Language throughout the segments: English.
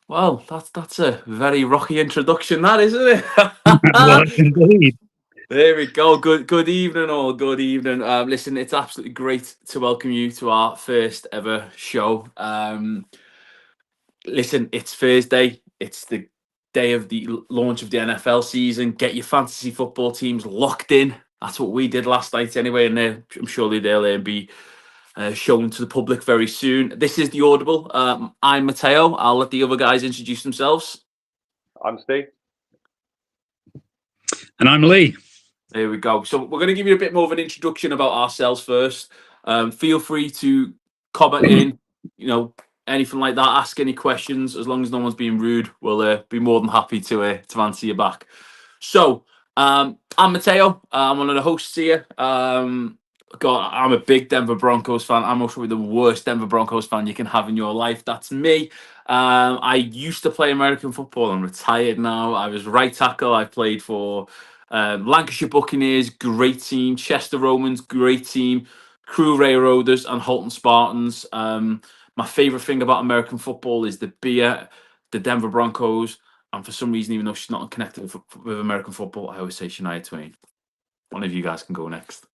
Well, that's a very rocky introduction, that isn't Right, it? indeed. There we go. Good evening, all. Good evening. Listen, it's absolutely great to welcome you to our first ever show. Listen, it's Thursday. It's the day of the launch of the NFL season. Get your fantasy football teams locked in. That's what we did last night, anyway, and I'm sure they'll be shown to the public very soon. This is the Audible. I'm Matteo. I'll let the other guys introduce themselves. I'm Steve. And I'm Lee. There we go. So we're going to give you a bit more of an introduction about ourselves first. Feel free to comment in, anything like that. Ask any questions. As long as no one's being rude, we'll be more than happy to answer you back. So I'm Matteo. I'm one of the hosts here. I'm a big Denver Broncos fan. I'm also the worst Denver Broncos fan you can have in your life. That's me. I used to play American football. I'm retired now. I was right tackle. I played for Lancashire Buccaneers, great team. Chester Romans, great team. Crew Railroaders and Halton Spartans. My favourite thing about American football is the beer, the Denver Broncos, and for some reason, even though she's not connected with American football, I always say Shania Twain. One of you guys can go next.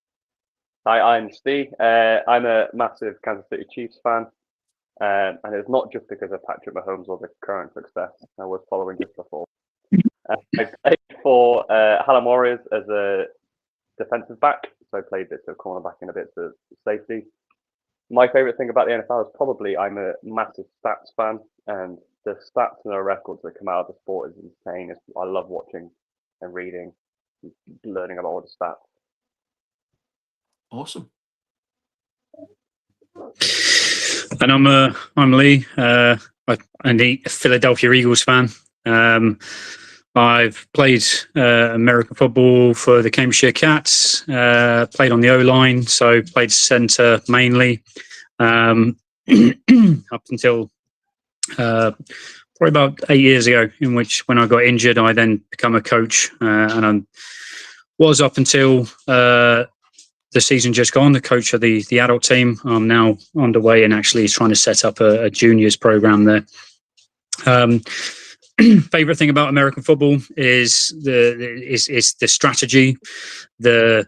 Hi, I'm Steve. I'm a massive Kansas City Chiefs fan, and it's not just because of Patrick Mahomes or the current success. I was following just before. I played for Hallam Warriors as a defensive back, so I played bits of cornerback and a bit of safety. My favourite thing about the NFL is probably I'm a massive stats fan, and the stats and the records that come out of the sport is insane. I love watching and reading, and learning about all the stats. Awesome. And I'm Lee. I'm a Philadelphia Eagles fan. I've played American football for the Cambridgeshire Cats. Played on the O-line, so played centre mainly up until probably about 8 years ago. In which, when I got injured, I then become a coach, and I was up until the season just gone, the coach of the adult team. I'm now underway and actually trying to set up a juniors program there. Favorite thing about American football is the strategy, the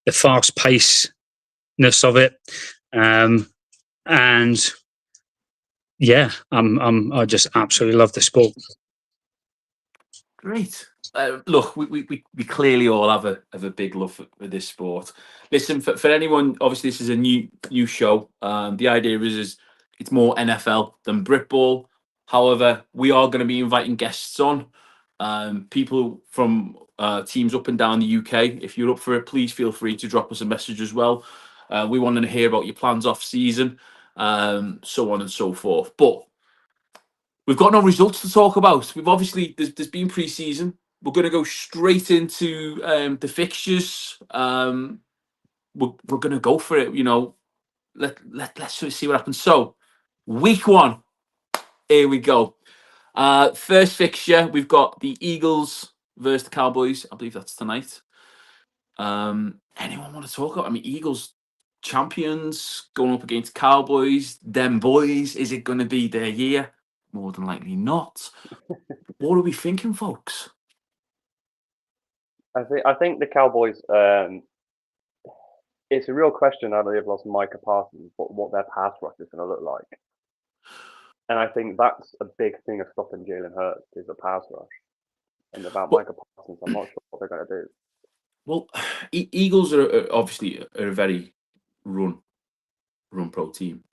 fast pacedness of it, and yeah, I just absolutely love the sport. Great. Look, we clearly all have a big love for this sport. Listen, for anyone, obviously this is a new show. The idea is it's more NFL than Britball. However, we are going to be inviting guests on, people from teams up and down the UK. If you're up for it, please feel free to drop us a message as well. We want to hear about your plans off season, so on and so forth. But we've got no results to talk about. We've obviously there's been pre-season. We're going to go straight into the fixtures. We're going to go for it. Let's sort of see what happens. So, week 1. Here we go. First fixture, we've got the Eagles versus the Cowboys. I believe that's tonight. Anyone want to talk about? I mean, Eagles champions going up against Cowboys. Them boys. Is it going to be their year? More than likely not. What are we thinking, folks? I think the Cowboys. It's a real question now that they've lost Micah Parsons, what their pass rush is going to look like. And I think that's a big thing of stopping Jalen Hurts is the pass rush. And about Micah Parsons, I'm not sure what they're going to do. Well, Eagles are obviously a very run pro team.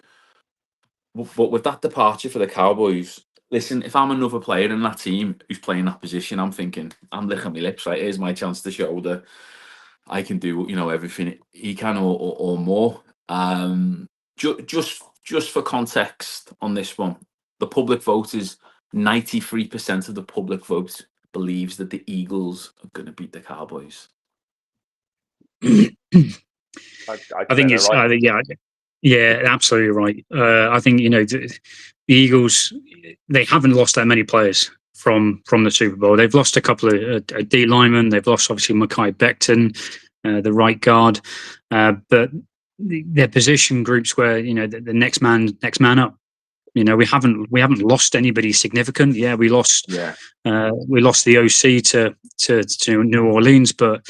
But with that departure for the Cowboys, listen, if I'm another player in that team who's playing that position, I'm thinking, I'm licking my lips, right? Here's my chance to show that I can do, everything he can or more. Just for context on this one, the public vote is 93% of the public vote believes that the Eagles are going to beat the Cowboys. I think it's right. Yeah, absolutely right. I think the Eagles, they haven't lost that many players from the Super Bowl. They've lost a couple of D linemen. They've lost obviously Mekhi Becton, the right guard, but their position groups where the next man up. You know, we haven't lost anybody significant. Yeah, we lost Yeah. the OC to New Orleans, but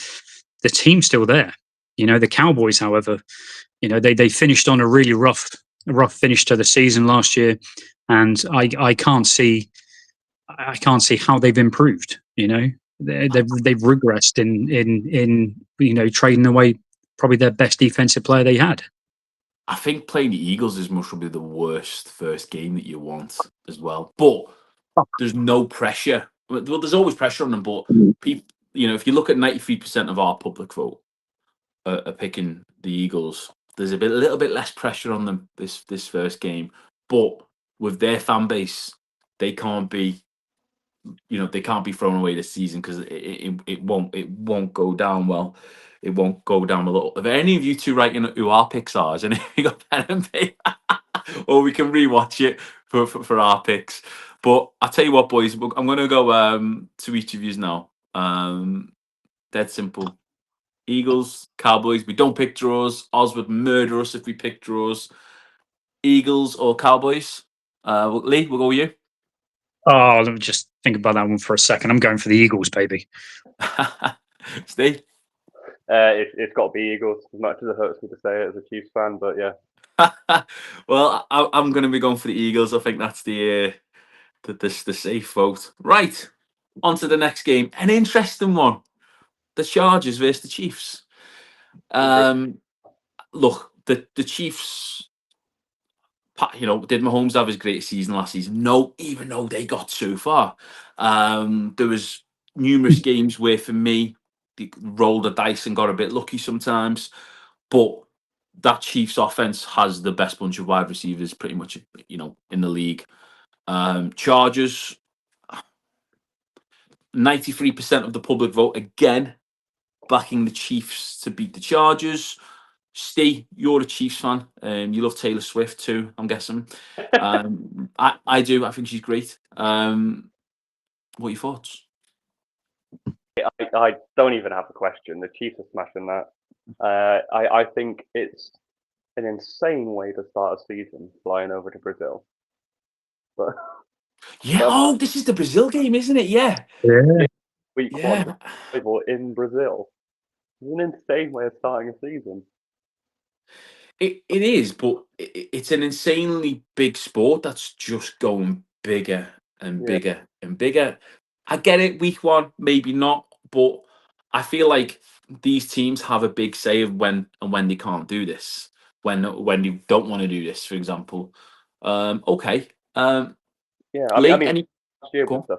the team's still there. You know, the Cowboys, however, you know, they finished on a really rough finish to the season last year, and I can't see how they've improved. You know, they've regressed in you know, trading away probably their best defensive player they had. I think playing the Eagles is most probably the worst first game that you want as well. But there's no pressure. Well, there's always pressure on them, but people, you know, if you look at 93% of our public vote are picking the Eagles, there's a little bit less pressure on them this first game. But with their fan base, they can't be, you know, they can't be thrown away this season because it won't go down well. It won't go down a little. If any of you two writing who our picks are, and if you got pen and paper, or we can rewatch it for our picks. But I tell you what, boys, I'm going to go to each of you now. Dead simple. Eagles, Cowboys. We don't pick draws. Oz would murder us if we pick draws. Eagles or Cowboys. Lee, we'll go with you. Oh, let me just think about that one for a second. I'm going for the Eagles, baby. Steve? It's got to be Eagles, as much as it hurts me to say it as a Chiefs fan, but yeah. Well, I'm going to be going for the Eagles. I think that's the safe vote. Right, on to the next game. An interesting one. The Chargers versus the Chiefs. Look, the Chiefs, you know, did Mahomes have his greatest season last season? No, even though they got so far. There was numerous games where, for me, they rolled the dice and got a bit lucky sometimes. But that Chiefs offense has the best bunch of wide receivers pretty much, you know, in the league. Chargers, 93% of the public vote again, backing the Chiefs to beat the Chargers. Steve, you're a Chiefs fan. You love Taylor Swift too, I'm guessing. I do. I think she's great. What are your thoughts? I don't even have a question. The Chiefs are smashing that. I think it's an insane way to start a season, flying over to Brazil. But yeah, oh, this is the Brazil game, isn't it? Yeah. Week one, in Brazil. It's an insane way of starting a season. It is, but it's an insanely big sport that's just going bigger and bigger and bigger. I get it, week one, maybe not, but I feel like these teams have a big say of when they can't do this, when you don't want to do this, for example. Okay. Yeah, Lee, I mean, last year was the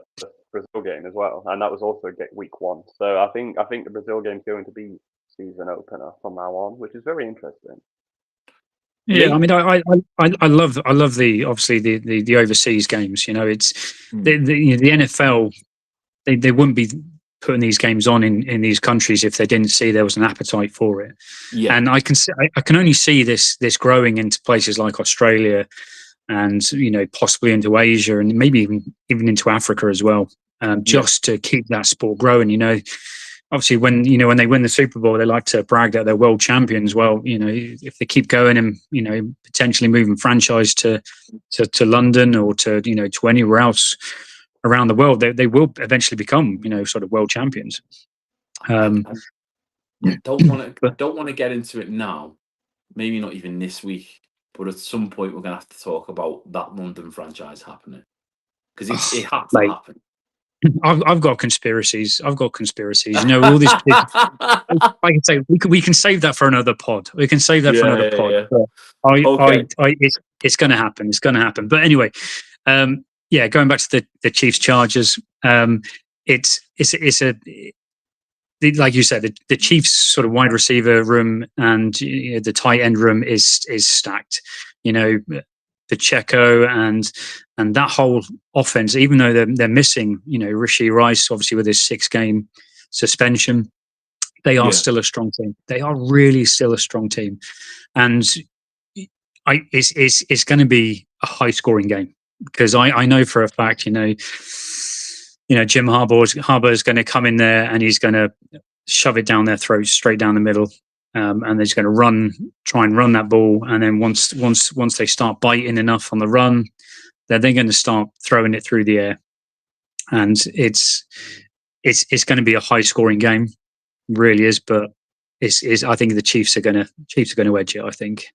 Brazil game as well, and that was also week one. So I think the Brazil game is going to be season opener from now on, which is very interesting. Yeah, I mean, I love the obviously the overseas games. You know, it's the NFL. They wouldn't be putting these games on in these countries if they didn't see there was an appetite for it. Yeah, and I can only see this growing into places like Australia, and you know, possibly into Asia, and maybe even into Africa as well. Just to keep that sport growing. You know, obviously when they win the Super Bowl, they like to brag that they're world champions. Well, you know, if they keep going and, you know, potentially moving franchise to London or to, you know, to anywhere else around the world, they will eventually become, you know, sort of world champions. I don't want to get into it now. Maybe not even this week, but at some point we're gonna have to talk about that London franchise happening, because it had to happen. I've got conspiracies. You know, all this. Like I say, we can save that for another pod. We can save that for another pod. Yeah. It's going to happen. It's going to happen. But anyway, going back to the Chiefs Chargers. It's like you said, the Chiefs sort of wide receiver room and the tight end room is stacked. You know, Pacheco and that whole offense, even though they're missing, you know, Rishi Rice, obviously with his 6-game suspension, they are still a strong team. They are really still a strong team, and it's going to be a high-scoring game, because I know for a fact, you know, Jim Harbaugh is going to come in there and he's going to shove it down their throats, straight down the middle. And they're just going to try and run that ball. And then once they start biting enough on the run, then they're going to start throwing it through the air, and it's going to be a high scoring game, really is. But it's I think the Chiefs are going to edge it. I think.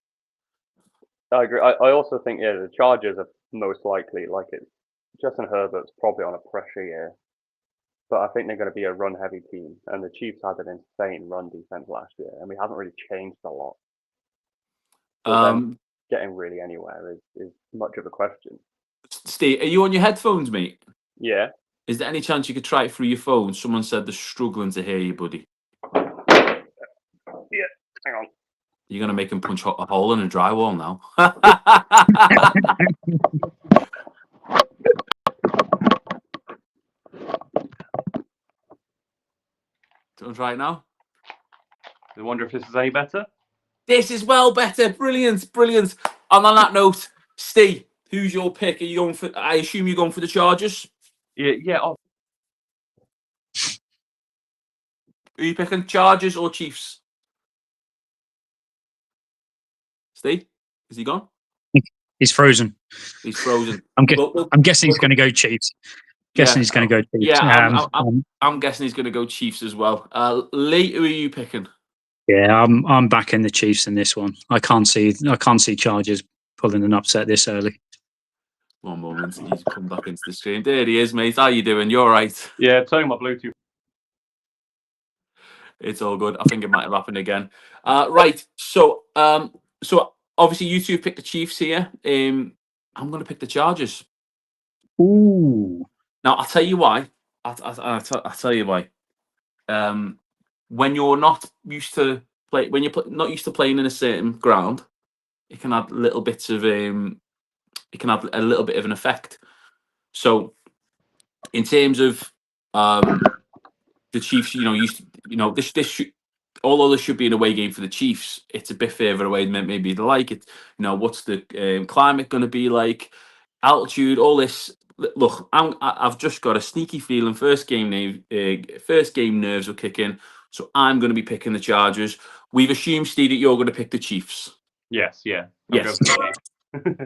I agree. I also think the Chargers are most likely like it. Justin Herbert's probably on a pressure year, but I think they're going to be a run-heavy team, and the Chiefs had an insane run defense last year, and we haven't really changed a lot. So them getting really anywhere is much of a question. Steve, are you on your headphones, mate? Yeah. Is there any chance you could try it through your phone? Someone said they're struggling to hear you, buddy. Yeah. Hang on. You're going to make him punch a hole in a drywall now. Do you want to try it now? I wonder if this is any better. This is well better. Brilliant, brilliant. And on that note, Steve, who's your pick? Are you going for? I assume you're going for the Chargers. Yeah. Are you picking Chargers or Chiefs? Steve, is he gone? He's frozen. He's frozen. I'm guessing he's going to go Chiefs. He's going to go Chiefs. Yeah, I'm guessing he's going to go Chiefs as well. Lee, who are you picking? Yeah, I'm backing the Chiefs in this one. I can't see Chargers pulling an upset this early. One moment, he's come back into the screen. There he is, mate. How you doing? You all right? Yeah, turning my Bluetooth. It's all good. I think it might have happened again. Right. So obviously you two have picked the Chiefs here. I'm going to pick the Chargers. Ooh. Now I'll tell you why. I'll tell you why. When you're not used to not used to playing in a certain ground, it can have little bits of it can have a little bit of an effect. So, in terms of the Chiefs, although this should be an away game for the Chiefs, it's a bit further away than maybe they like it. What's the climate going to be like? Altitude, all this. Look, I've just got a sneaky feeling. First game nerves will kick in, so I'm going to be picking the Chargers. We've assumed, Steve, that you're going to pick the Chiefs. Yes. Yes.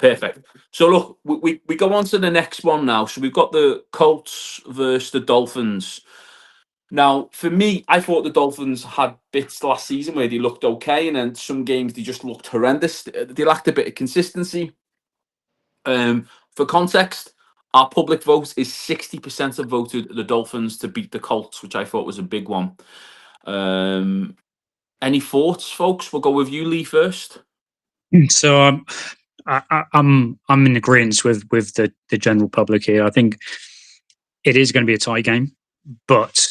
Perfect. So look, we go on to the next one now. So we've got the Colts versus the Dolphins. Now, for me, I thought the Dolphins had bits last season where they looked okay, and then some games they just looked horrendous. They lacked a bit of consistency. For context, our public vote is 60% have voted the Dolphins to beat the Colts, which I thought was a big one. Any thoughts, folks? We'll go with you, Lee, first. So I'm in agreement with the general public here. I think it is going to be a tight game, but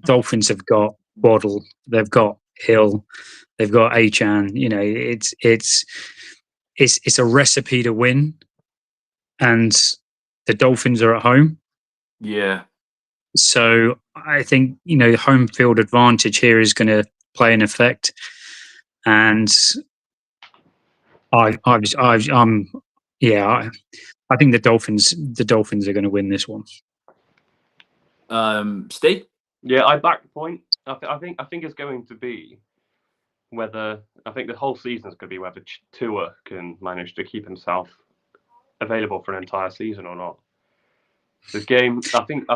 Dolphins have got Waddle, they've got Hill, they've got Achan. It's a recipe to win, and the Dolphins are at home. Yeah. So I think home field advantage here is going to play an effect, and I think the Dolphins are going to win this one. Steve? Yeah, I back the point. I think it's going to be whether the whole season is going to be whether Tua can manage to keep himself available for an entire season or not. This game, I think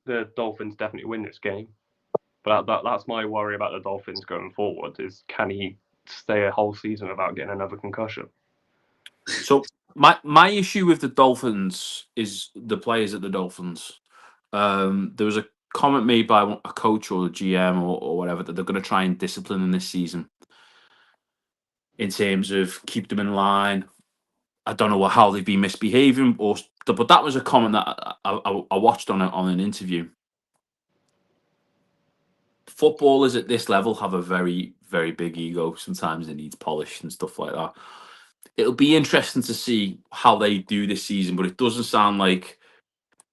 the Dolphins definitely win this game, but that's my worry about the Dolphins going forward is can he stay a whole season without getting another concussion? So my issue with the Dolphins is the players at the Dolphins. There was a comment made by a coach or a GM or whatever that they're going to try and discipline in this season in terms of keep them in line. I don't know how they've been misbehaving, but that was a comment that I watched on an interview. Footballers at this level have a very, very big ego. Sometimes it needs polish and stuff like that. It'll be interesting to see how they do this season, but it doesn't sound like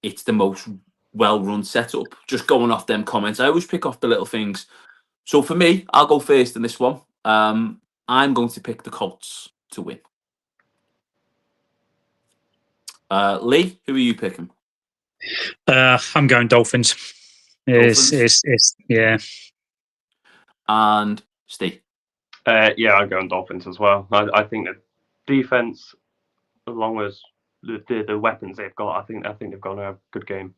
it's the most well-run setup. Just going off them comments, I always pick off the little things. So for me, I'll go first in this one. I'm going to pick the Colts to win. Lee, who are you picking? I'm going Dolphins. Yeah. And Steve? Yeah, I'm going Dolphins as well. I think the defense, as long as the weapons they've got, I think they've got a good game.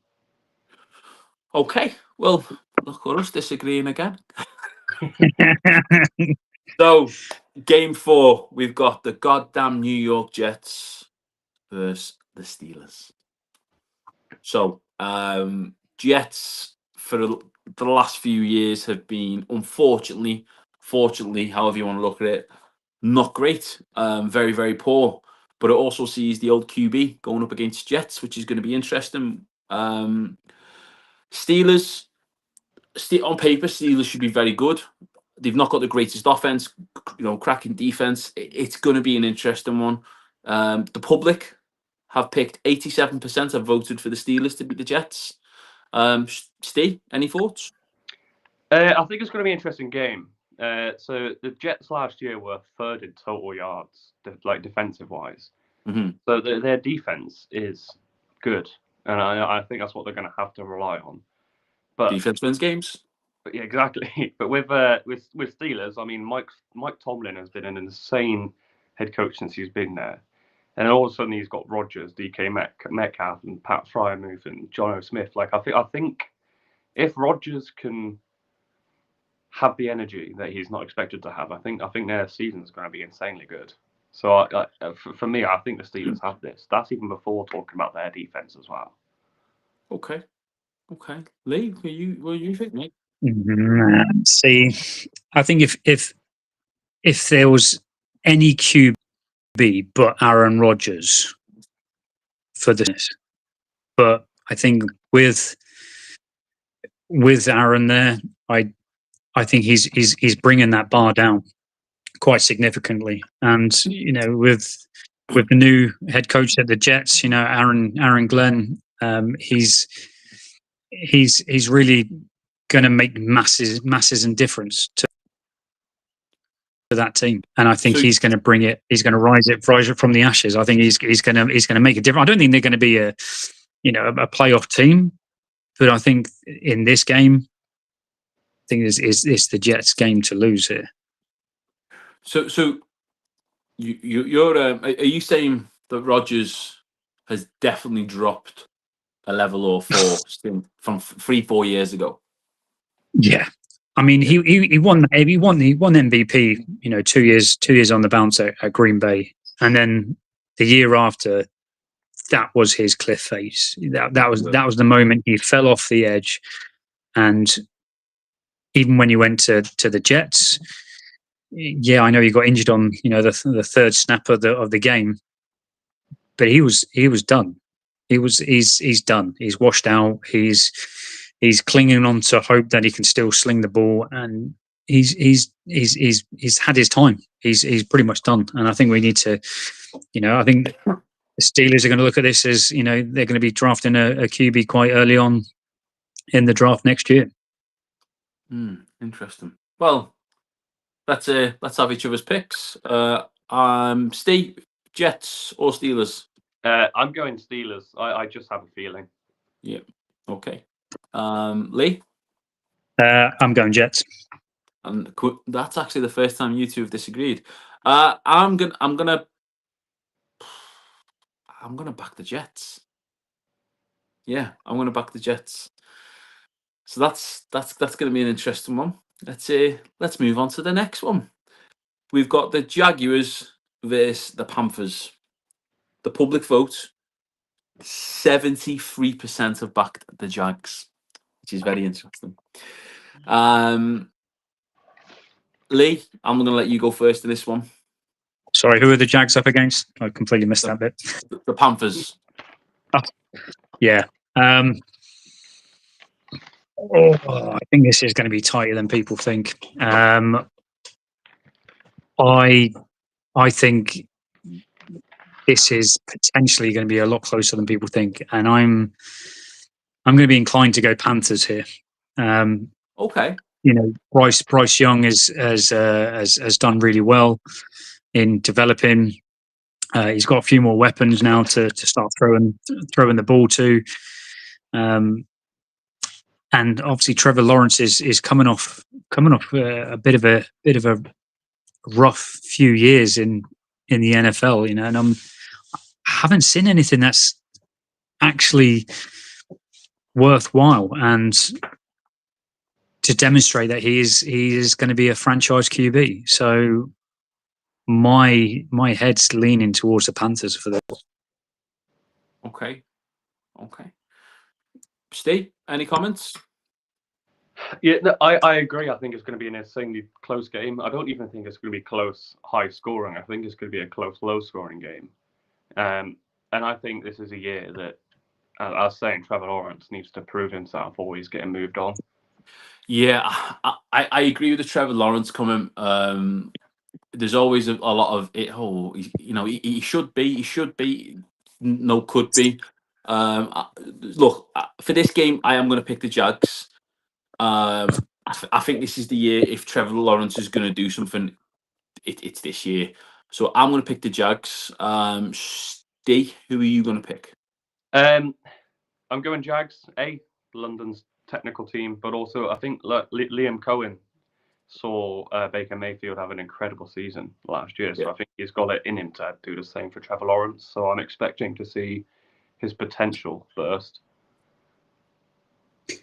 Okay, well, look at us disagreeing again. So, game 4, we've got the goddamn New York Jets versus the Steelers. So, Jets for the last few years have been, unfortunately, fortunately, however you want to look at it, not great. Very, very poor. But it also sees the old QB going up against Jets, which is going to be interesting. Steelers, on paper, Steelers should be very good. They've not got the greatest offense, cracking defense. It's going to be an interesting one. The public have picked 87% have voted for the Steelers to beat the Jets. Steve, any thoughts? I think it's going to be an interesting game. So the Jets last year were third in total yards, like defensive wise. Mm-hmm. So their defense is good, and I think that's what they're going to have to rely on. But defense wins games. But yeah, exactly. But with Steelers, I mean, Mike Tomlin has been an insane head coach since he's been there, and all of a sudden he's got Rodgers, DK Metcalf, and Pat Fryermuth and John O. Smith. Like I think if Rodgers can have the energy that he's not expected to have, I think their season is going to be insanely good. So for me, I think the Steelers have this. That's even before talking about their defense as well. Okay. Lee, what do you think, mate? See, I think if there was any QB but Aaron Rodgers for this, but I think with Aaron there, I think he's bringing that bar down quite significantly, and with the new head coach at the Jets, Aaron Glenn, he's really going to make masses and difference to that team, and I think he's going to bring it. He's going to rise it from the ashes. I think he's going to make a difference. I don't think they're going to be a playoff team, but I think in this game, I think it's the Jets' game to lose here. So you're are you saying that Rodgers has definitely dropped a level or 4 from 3-4 years ago? Yeah, I mean he won MVP. 2 years on the bounce at Green Bay, and then the year after, that was his cliff face. That was the moment he fell off the edge, and even when he went to the Jets, yeah, I know he got injured on the third snap of the game, but he was done. He's done. He's washed out. He's clinging on to hope that he can still sling the ball, and he's had his time. He's pretty much done. And I think we need to, I think the Steelers are going to look at this as they're going to be drafting a QB quite early on in the draft next year. Interesting. Well, let's have each other's picks. Steve, Jets or Steelers? I'm going Steelers. I just have a feeling. Yeah. Okay. Lee? I'm going Jets. And that's actually the first time you two have disagreed. I'm gonna back the Jets. Yeah, I'm gonna back the Jets. So that's gonna be an interesting one. Let's move on to the next one. We've got the Jaguars versus the Panthers. The public vote, 73% have backed the Jags, which is very interesting. Lee, I'm going to let you go first in this one. Sorry, who are the Jags up against? I completely missed that bit. The Panthers. Yeah. I think this is going to be tighter than people think. I think this is potentially going to be a lot closer than people think, and I'm going to be inclined to go Panthers here. Okay. Bryce Young has done really well in developing. He's got a few more weapons now to start throwing the ball to. And obviously Trevor Lawrence is coming off a bit of a rough few years in the NFL, and haven't seen anything that's actually worthwhile and to demonstrate that he is going to be a franchise QB. So my head's leaning towards the Panthers for that. Okay. Steve, any comments? Yeah, no, I agree. I think it's going to be an insanely close game. I don't even think it's going to be close, high scoring. I think it's going to be a close, low scoring game. And I think this is a year that, I was saying, Trevor Lawrence needs to prove himself or he's getting moved on. Yeah, I agree with the Trevor Lawrence comment. There's always a lot of it. Oh, he should be. No, could be. Look, for this game, I am going to pick the Jags. I think this is the year. If Trevor Lawrence is going to do something, it's this year. So I'm going to pick the Jags. Steve, who are you going to pick? I'm going Jags. London's technical team, but also I think Liam Cohen saw Baker Mayfield have an incredible season last year, so I think he's got it in him to do the same for Trevor Lawrence. So I'm expecting to see his potential burst.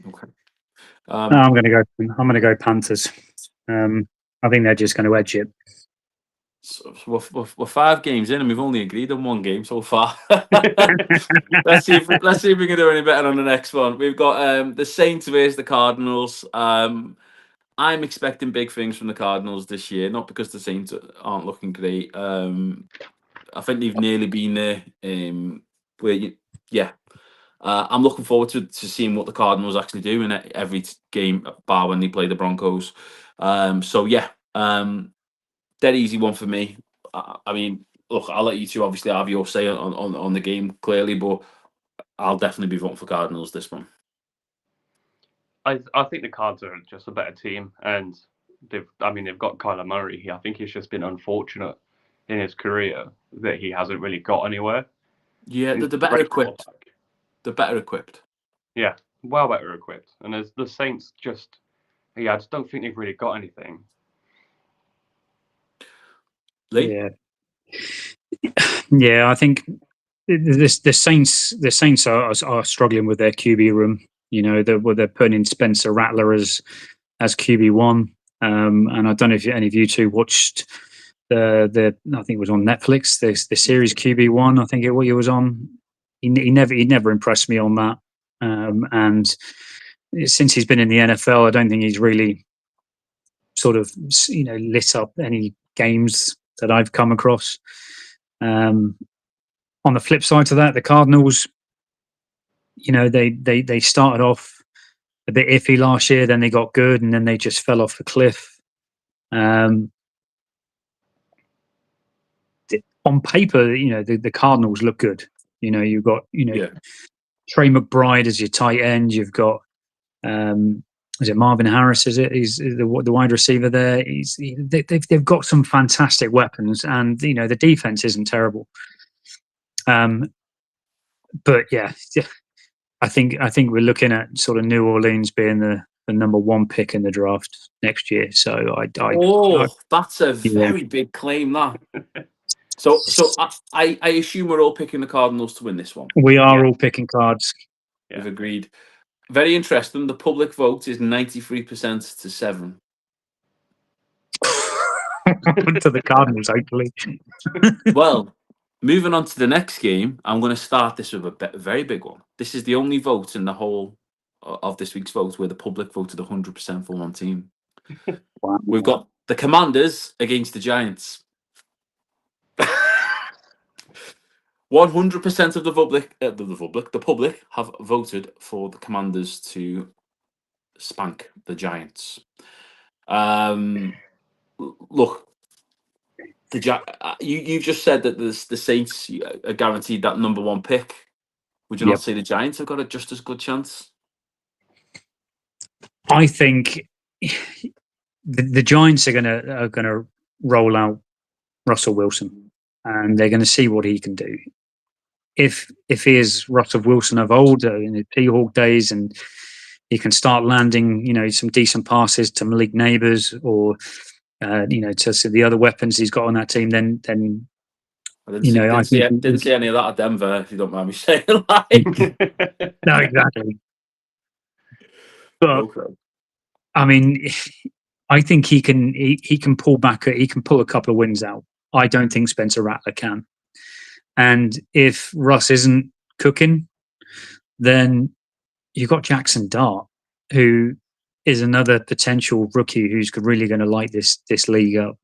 Okay. I'm going to go Panthers. I think they're just going to edge it. So we're 5 games in, and we've only agreed on 1 game so far. let's see if we can do any better on the next one. We've got the Saints versus the Cardinals. I'm expecting big things from the Cardinals this year, not because the Saints aren't looking great. I think they've nearly been there. I'm looking forward to seeing what the Cardinals actually do in every game, bar when they play the Broncos. Dead easy one for me. I mean, look, I'll let you two obviously have your say on the game clearly, but I'll definitely be voting for Cardinals this one. I think the Cards are just a better team, and they've got Kyler Murray. I think he's just been unfortunate in his career that he hasn't really got anywhere. Yeah, they're better equipped. They're better equipped. Yeah, well better equipped. And as the Saints I just don't think they've really got anything. Lee? Yeah, I think the Saints are struggling with their QB room. They're putting in Spencer Rattler as QB1, and I don't know if any of you two watched the I think it was on Netflix, the series QB1. I think it was on. He never impressed me on that, and since he's been in the NFL, I don't think he's really sort of lit up any games that I've come across. On the flip side to that, the Cardinals, they started off a bit iffy last year, then they got good, and then they just fell off the cliff. On paper, the Cardinals look good. You've got Trey McBride as your tight end. You've got is it Marvin Harris? Is it? He's the wide receiver there. They've got some fantastic weapons, and the defense isn't terrible. But yeah, I think we're looking at sort of New Orleans being the number 1 pick in the draft next year. So that's a very big claim. That. So I assume we're all picking the Cardinals to win this one. We are all picking Cards. We've agreed. Very interesting. The public vote is 93% to 7. To the Cardinals, hopefully. Well, moving on to the next game, I'm going to start this with a very big one. This is the only vote in the whole of this week's votes where the public voted 100% for one team. Wow. We've got the Commanders against the Giants. 100% of the public have voted for the Commanders to spank the Giants. Look, you've just said that the Saints are guaranteed that number 1 pick. Would you not say the Giants have got a just as good chance? I think the Giants are gonna roll out Russell Wilson, and they're going to see what he can do. If he is Russell Wilson of old in the P-Hawk days, and he can start landing, some decent passes to Malik Neighbors or to the other weapons he's got on that team, then I didn't You see, know, I think didn't see any of that at Denver, if you don't mind me saying. Like, no, exactly. But okay. I mean, I think he can pull back. He can pull a couple of wins out. I don't think Spencer Rattler can. And if Russ isn't cooking, then you've got Jackson Dart, who is another potential rookie who's really going to light this league up.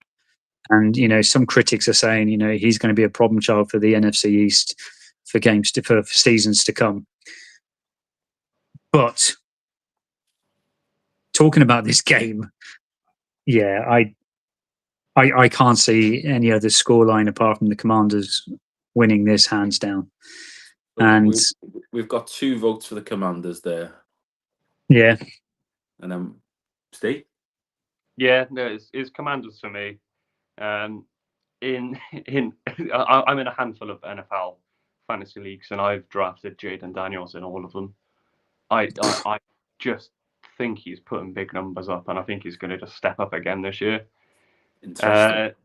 And you know, some critics are saying, you know, he's going to be a problem child for the NFC East for for seasons to come. But talking about this game, yeah, I can't see any other scoreline apart from the Commanders winning this hands down. So And we've got 2 votes for the Commanders there, yeah, and then Steve. Yeah, no, it's Commanders for me. In I'm in a handful of NFL fantasy leagues, and I've drafted Jaden Daniels in all of them. I just think he's putting big numbers up, and I think he's going to just step up again this year. Interesting.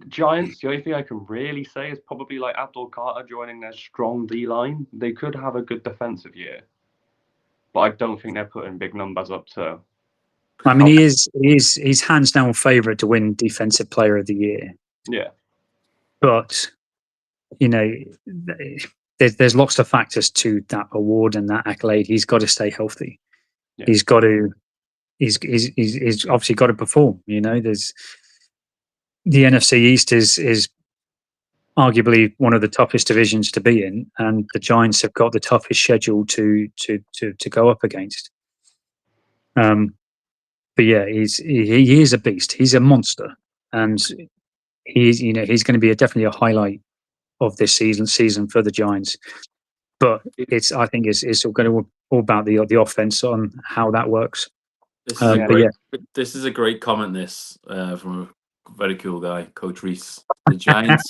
Giants, the only thing I can really say is probably like Abdul Carter joining their strong D line. They could have a good defensive year, but I don't think they're putting big numbers up. So I mean, he's hands down favourite to win Defensive Player of the Year. yeah, But you know, there's lots of factors to that award and that accolade. He's got to stay healthy. Yeah. He's got to. He's obviously got to perform. You know, there's the NFC East is arguably one of the toughest divisions to be in, and the Giants have got the toughest schedule to go up against. But yeah, he is a beast. He's a monster, and he's going to be definitely a highlight of this season for the Giants. But I think it's all going to all about the offense on how that works. This is But yeah, this is a great comment. This from a very cool guy, Coach Reese. The Giants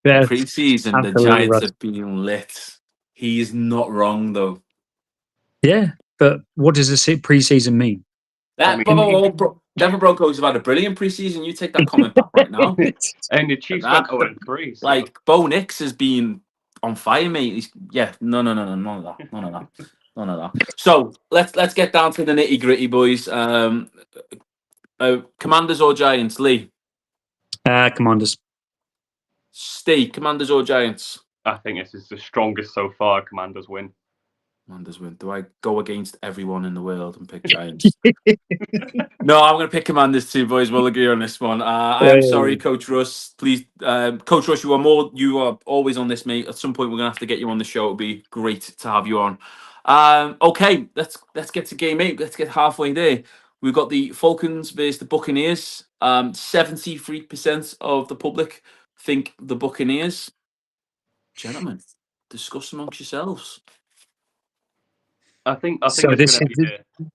yeah, pre-season, the absolutely, Giants Russ. have been lit. He is not wrong though. Yeah, but what does this preseason mean? That Denver Broncos have had a brilliant preseason. You take that comment back right now. and the Chiefs went 0-3. So. Like Bo Nix has been on fire, mate. None of that. So let's get down to the nitty gritty, boys. Commanders or Giants, Lee? Commanders. Steve, Commanders or Giants? I think this is the strongest so far. Commanders win. Commanders win. Do I go against everyone in the world and pick Giants? No, I'm going to pick Commanders too, boys. We'll agree on this one. I am sorry, Coach Russ. Please, Coach Russ, you are always on this, mate. At some point, we're going to have to get you on the show. It'll be great to have you on. Okay, let's get to game 8. Let's get halfway there. We've got the Falcons versus the Buccaneers. 73% of the public think the Buccaneers. Gentlemen, discuss amongst yourselves. I think So it's going to be.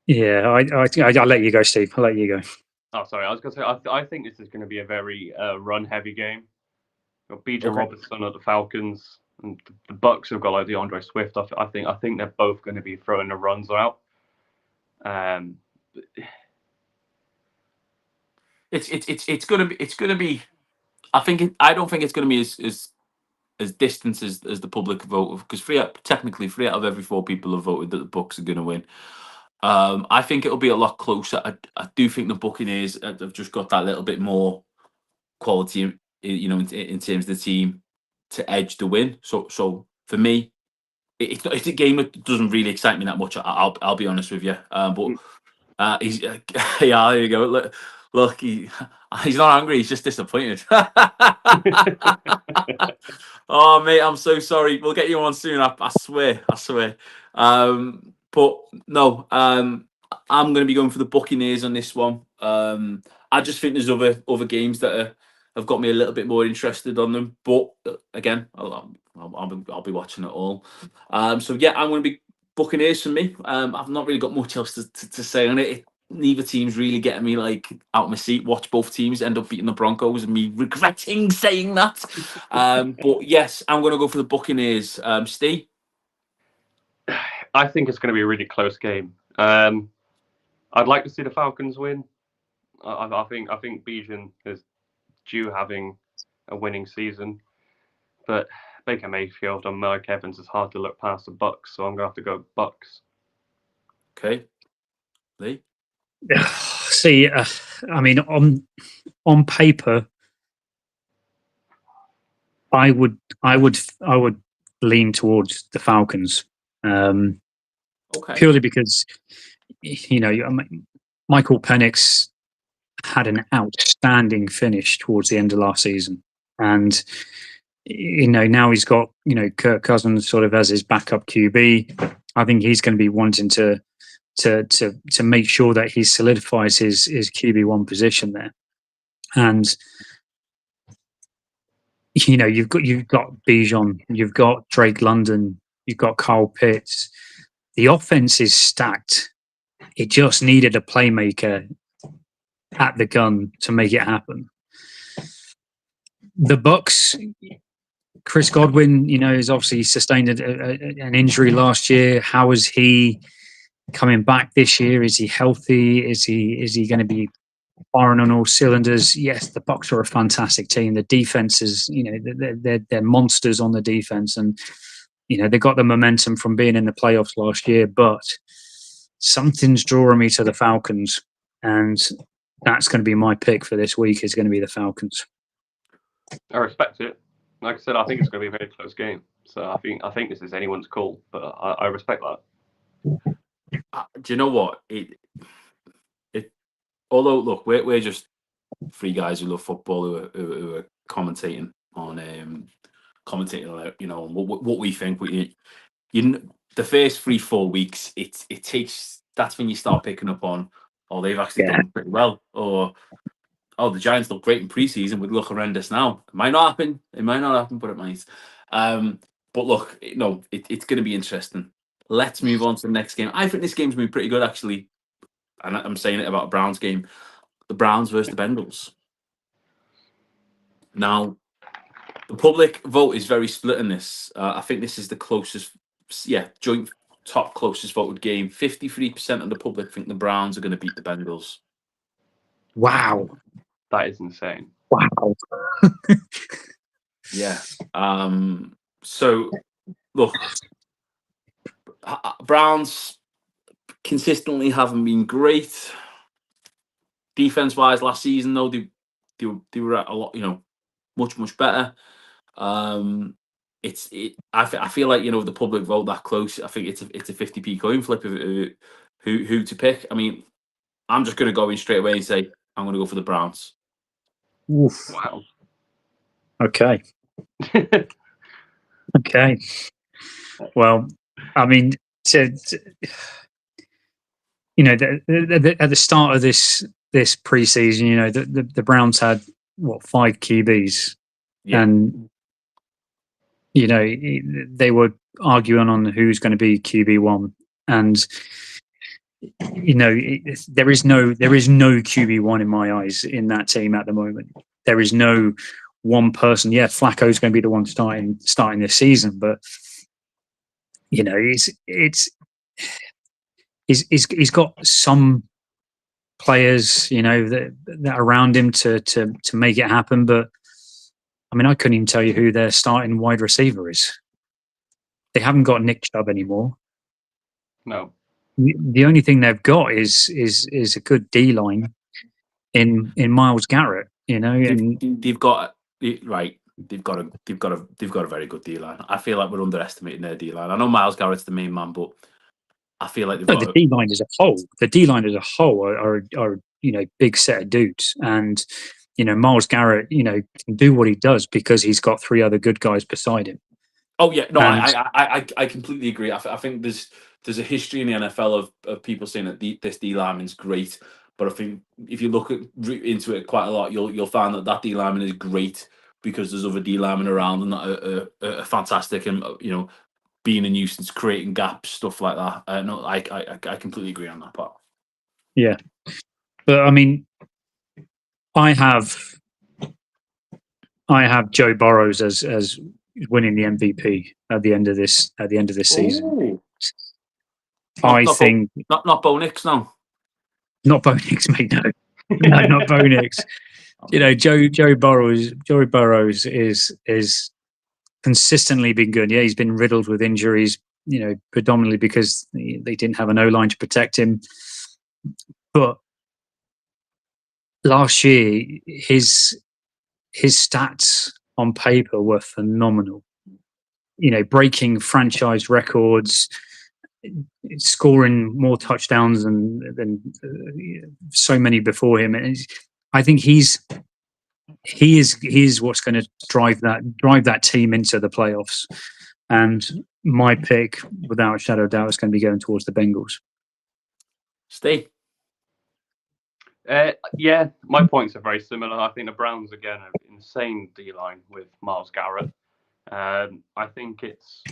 Yeah, I'll let you go, Steve. I'll let you go. Oh, sorry. I was going to say I think this is going to be a very run-heavy game. You've got Bijan Robinson at the Falcons, and the Bucks have got like DeAndre Swift. I think they're both going to be throwing the runs out. It's gonna be. I don't think it's gonna be as distant as the public vote, because technically 3 out of every 4 people have voted that the Bucks are gonna win. I think it'll be a lot closer. I do think the Buccaneers have just got that little bit more quality, you know, in terms of the team to edge the win. So for me, it's a game that doesn't really excite me that much. I'll be honest with you. But he's yeah, there you go. Look, he's not angry. He's just disappointed. Oh, mate, I'm so sorry. We'll get you on soon. I swear. But no, I'm going to be going for the Buccaneers on this one. I just think there's other games that have got me a little bit more interested on them. But again, I'll be watching it all. So yeah, I'm going to be Buccaneers for me. I've not really got much else to say on it. Neither team's really getting me like out of my seat. Watch both teams end up beating the Broncos and me regretting saying that. But yes, I'm going to go for the Buccaneers. Steve? I think it's going to be a really close game. I'd like to see the Falcons win. I think Bijan is due having a winning season. But Baker Mayfield and Mike Evans is hard to look past the Bucks, so I'm going to have to go Bucks. Okay, Lee. See, I mean, on paper, I would lean towards the Falcons, Okay. purely because Michael Penix had an outstanding finish towards the end of last season, and now he's got Kirk Cousins sort of as his backup QB. I think he's going to be wanting to make sure that he solidifies his QB1 position there. And you've got Bijan, you've got Drake London, you've got Kyle Pitts. The offense is stacked. It just needed a playmaker at the gun to make it happen. The Bucks, Chris Godwin, has obviously sustained an injury last year. How is he coming back this year? Is he healthy? Is he going to be firing on all cylinders? Yes, the Bucks are a fantastic team. The defense is, they're monsters on the defense, and they got the momentum from being in the playoffs last year. But something's drawing me to the Falcons, and that's going to be my pick for this week. Is going to be the Falcons. I respect it. Like I said, I think it's going to be a very close game. So I think this is anyone's call, but I respect that. Do you know what? Although look, we're just three guys who love football who are commentating on what we think. The first 3-4 weeks, it takes. That's when you start picking up on, they've actually done pretty well, or the Giants look great in preseason, would look horrendous now. It might not happen. It might not happen, but it might. But look, it's going to be interesting. Let's move on to the next game. I think this game's going to be pretty good, actually. And I'm saying it about a Browns game. The Browns versus the Bengals. Now, the public vote is very split in this. I think this is the closest, joint top closest voted game. 53% of the public think the Browns are going to beat the Bengals. Wow. That is insane. Wow. Yeah. So, look, Browns consistently haven't been great. Defense-wise, last season, though, they were at a lot, much better. I feel like the public vote that close. I think it's a 50p coin flip of who to pick. I mean, I'm just going to go in straight away and say I'm going to go for the Browns. Oof. Wow. Okay. Okay. Well, I mean, at the start of this preseason, the Browns had 5 QBs, and they were arguing on who's going to be QB1, and there is no QB1 in my eyes in that team at the moment. There is no one person. Yeah, Flacco's going to be the one starting this season, but he's got some players, that around him to make it happen. But I mean, I couldn't even tell you who their starting wide receiver is. They haven't got Nick Chubb anymore. No. The only thing they've got is a good D line in Myles Garrett. And they've got right. They've got a very good D line. I feel like we're underestimating their D line. I know Myles Garrett's the main man, but I feel like the D line as a whole. The D line as a whole are big set of dudes, and Myles Garrett can do what he does because he's got 3 other good guys beside him. Oh yeah, no, I completely agree. I think there's a history in the NFL of people saying that this D lineman's great, but I think if you look into it quite a lot, you'll find that D lineman is great because there's other D linemen around and that are fantastic and being a nuisance, creating gaps, stuff like that. No, I completely agree on that part. Yeah, but I mean, I have Joe Burrows as winning the MVP at the end of this season. Ooh. I think not Bo Nix, no. Not Bo Nix, mate. No, not Bo Nix. You know, Joe Burrows is consistently been good. Yeah, he's been riddled with injuries. You know, predominantly because they didn't have an O-line to protect him. But last year, his stats on paper were phenomenal. You know, breaking franchise records, scoring more touchdowns than so many before him. And I think he is what's going to drive that team into the playoffs. And my pick, without a shadow of doubt, is going to be going towards the Bengals. Steve? Yeah, my points are very similar. I think the Browns, again, have insane D-line with Myles Garrett. I think it's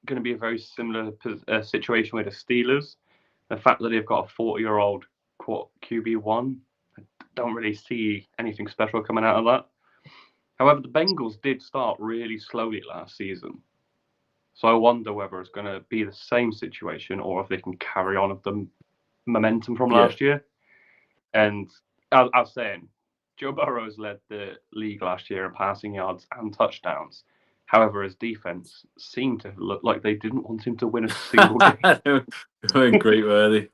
going to be a very similar situation with the Steelers. The fact that they've got a 40-year-old QB1, I don't really see anything special coming out of that. However, the Bengals did start really slowly last season. So I wonder whether it's going to be the same situation or if they can carry on with the momentum from last year. And I was saying, Joe Burrows led the league last year in passing yards and touchdowns. However, his defense seemed to look like they didn't want him to win a single game. They weren't great, were they?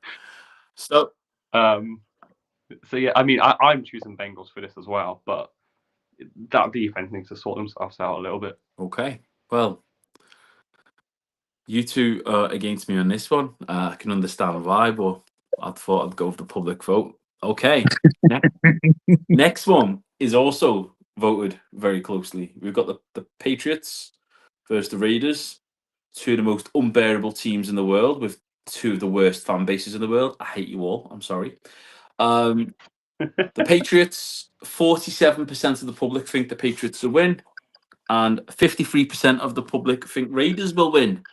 So yeah, I mean, I'm choosing Bengals for this as well, but that defense needs to sort themselves out a little bit. Okay, well, you two are against me on this one. I can understand why, but I thought I'd go with the public vote. Okay, next one is also voted very closely. We've got the Patriots versus the Raiders, two of the most unbearable teams in the world with two of the worst fan bases in the world. I hate you all. I'm sorry. The Patriots, 47% of the public think the Patriots will win, and 53% of the public think Raiders will win.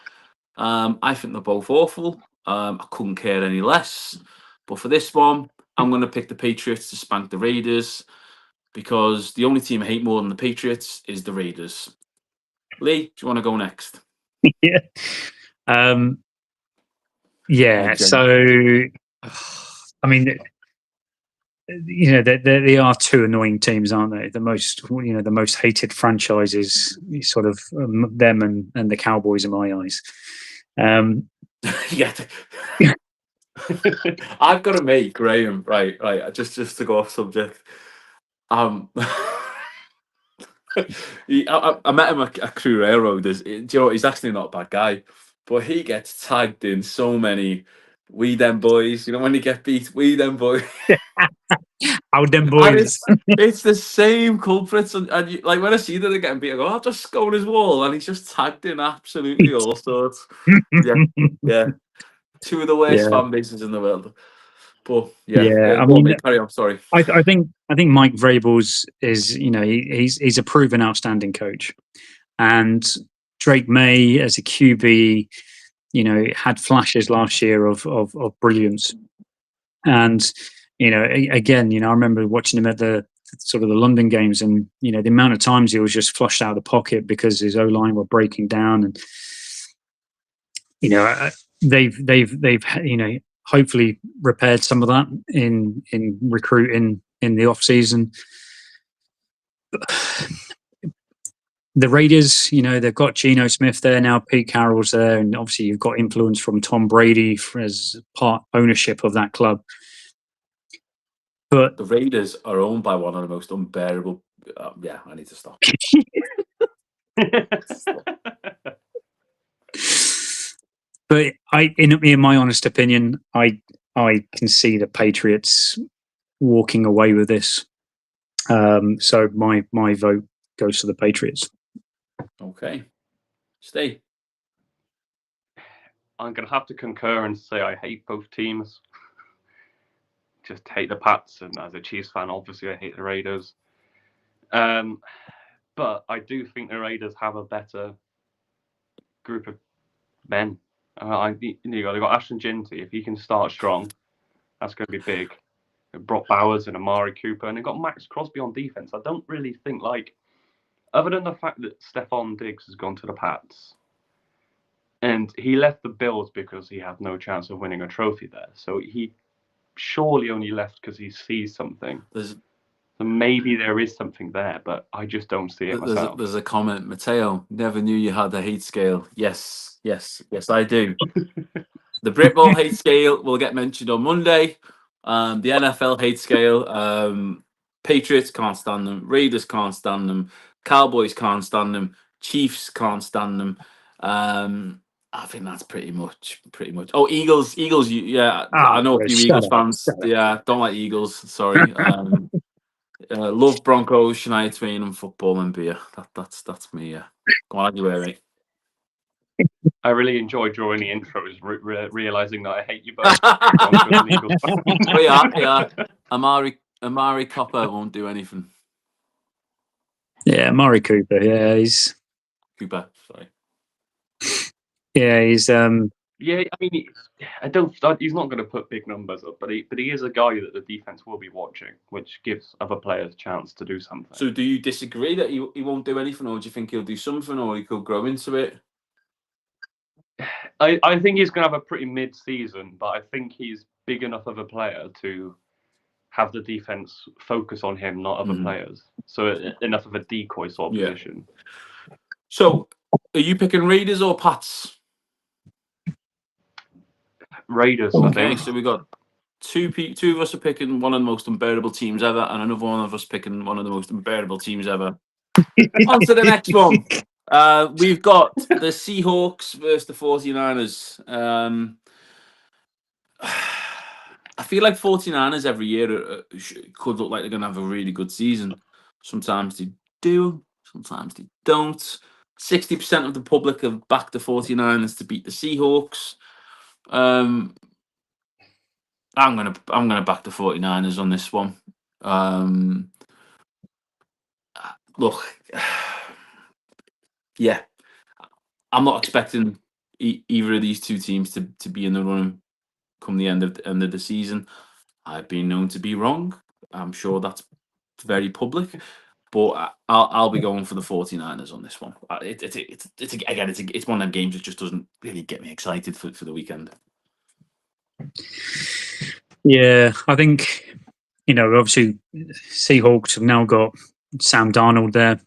I think they're both awful. I couldn't care any less. But for this one, I'm going to pick the Patriots to spank the Raiders because the only team I hate more than the Patriots is the Raiders. Lee, do you want to go next? Yeah. Yeah. So, I mean, you know, they are two annoying teams, aren't they? The most hated franchises, sort of them and the Cowboys in my eyes. Yeah. I've got to make Graham right. Just to go off subject. I met him at Crew Railroad. Do you know what? He's actually not a bad guy, but he gets tagged in so many "we them boys." You know when they get beat, "we them boys." How them boys? It's the same culprits, and like when I see that they're getting beat, I go, "I'll just score his wall," and he's just tagged in absolutely all sorts. Yeah. Two of the worst fan bases in the world. But I mean, carry on. Sorry. I think Mike Vrabel's is, you know, he's a proven outstanding coach, and Drake May as a QB, you know, had flashes last year of brilliance, and you know, again, you know, I remember watching him at the sort of the London games, and you know, the amount of times he was just flushed out of the pocket because his O-line were breaking down, and you know, they've you know, hopefully repaired some of that in recruiting in the off season. The Raiders, you know, they've got Geno Smith there now, Pete Carroll's there, and obviously you've got influence from Tom Brady as part ownership of that club. But the Raiders are owned by one of the most unbearable. Yeah, I need to stop. But in my honest opinion, I can see the Patriots walking away with this. So my vote goes to the Patriots. Okay, Steve. I'm going to have to concur and say I hate both teams. Just hate the Pats, and as a Chiefs fan, obviously I hate the Raiders. But I do think the Raiders have a better group of men. They've got Ashton Ginty. If he can start strong, that's going to be big. Brock Bowers and Amari Cooper, and they've got Max Crosby on defense. I don't really think, like, other than the fact that Stephon Diggs has gone to the Pats, and he left the Bills because he had no chance of winning a trophy there. So he surely only left because he sees something. So maybe there is something there, but I just don't see it myself. There's a comment, Matteo. Never knew you had a hate scale. Yes, I do. The Brit Ball hate scale will get mentioned on Monday. The NFL hate scale. Patriots can't stand them. Raiders can't stand them. Cowboys can't stand them. Chiefs can't stand them. I think that's pretty much. Oh, Eagles. Yeah, I know a few Eagles fans. Yeah, don't like Eagles. Sorry. Love Broncos, Shania Twain, and football and beer. That's me. Yeah. Go on, anyway, mate. I really enjoy drawing the intros, realizing that I hate you both. Broncos and Eagles fans. Yeah. Amari Copper won't do anything. Yeah, Amari Cooper. Yeah, he's. Cooper, sorry. Yeah, he's. Yeah, I mean, he's not going to put big numbers up, but he is a guy that the defense will be watching, which gives other players a chance to do something. So, do you disagree that he won't do anything, or do you think he'll do something, or he could grow into it? I think he's going to have a pretty mid-season, but I think he's big enough of a player to have the defense focus on him, not other players. So enough of a decoy sort of position. So, are you picking Raiders or Pats? Raiders. Okay, so we got two of us are picking one of the most unbearable teams ever, and another one of us picking one of the most unbearable teams ever. On to the next one. We've got the Seahawks versus the 49ers. I feel like 49ers every year could look like they're going to have a really good season. Sometimes they do, sometimes they don't. 60% of the public have backed the 49ers to beat the Seahawks. I'm gonna back the 49ers on this one. Look, yeah, I'm not expecting either of these two teams to be in the running come the end of the season. I've been known to be wrong. I'm sure that's very public, but I'll be going for the 49ers on this one. It's one of them games that just doesn't really get me excited for the weekend. Yeah, I think, obviously Seahawks have now got Sam Darnold there.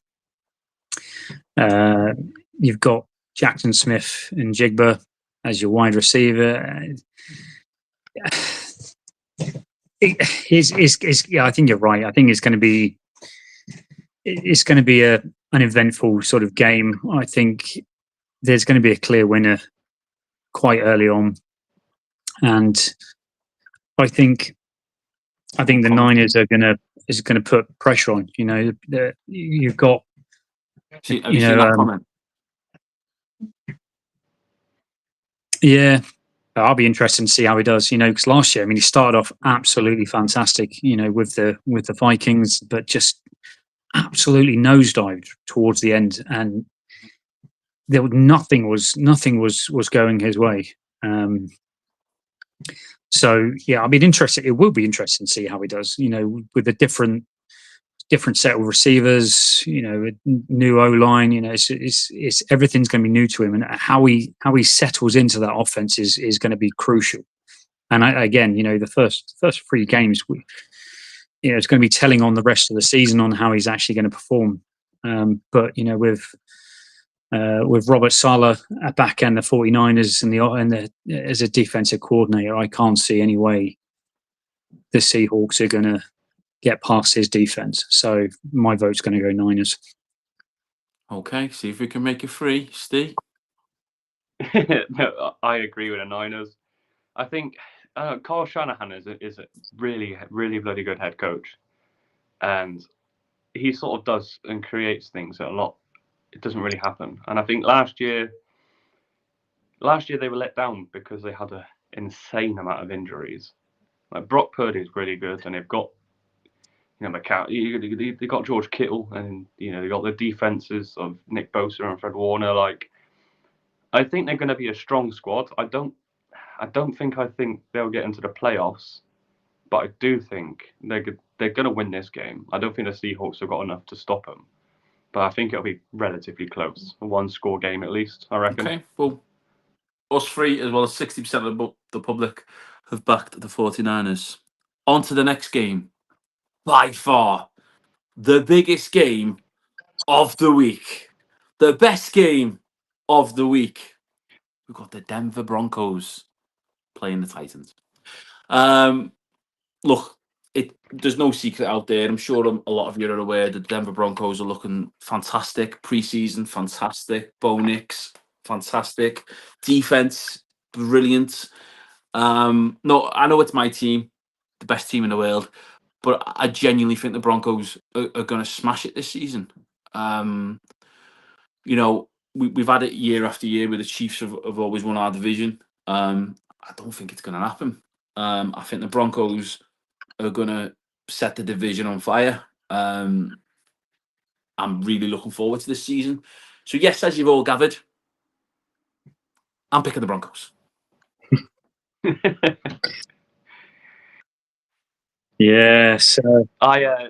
You've got Jackson Smith and Jigba as your wide receiver. Yeah, I think you're right. I think it's going to be an eventful sort of game. I think there's going to be a clear winner quite early on, and I think the Niners are going to put pressure on. You've got. Have you seen that comment? Yeah, I'll be interested to see how he does. Because last year, he started off absolutely fantastic. With the Vikings, but just absolutely nosedived towards the end, and there was nothing was going his way. So yeah, interested. It will be interesting to see how he does. With a different set of receivers. A new O line. It's everything's going to be new to him, and how he settles into that offense is going to be crucial. And again, the first 3 games, it's going to be telling on the rest of the season on how he's actually going to perform. But with Robert Saleh at back end, the 49ers and as a defensive coordinator, I can't see any way the Seahawks are going to get past his defense. So my vote's going to go Niners. Okay, see if we can make it 3, Steve. No, I agree with the Niners. I think Kyle Shanahan is a really, really bloody good head coach, and he sort of does and creates things that a lot it doesn't really happen. And I think last year they were let down because they had an insane amount of injuries. Like Brock Purdy's really good, and they've got they got George Kittle, and they got the defenses of Nick Bosa and Fred Warner. Like, I think they're going to be a strong squad. I think they'll get into the playoffs, but I do think they're going to win this game. I don't think the Seahawks have got enough to stop them, but I think it'll be relatively close, a 1-score game at least, I reckon. Okay, well, us 3 as well as 60% of the public have backed the 49ers. On to the next game. By far the biggest game of the week, the best game of the week. We've got the Denver Broncos playing the Titans. Look, there's no secret out there. I'm sure a lot of you are aware that the Denver Broncos are looking fantastic. Preseason, fantastic. Bo Nix, fantastic. Defense, brilliant. No, I know it's my team, the best team in the world, but I genuinely think the Broncos are going to smash it this season. You know, we've had it year after year where the Chiefs have always won our division. I don't think it's going to happen. I think the Broncos are going to set the division on fire. I'm really looking forward to this season. So, yes, as you've all gathered, I'm picking the Broncos. Yes, I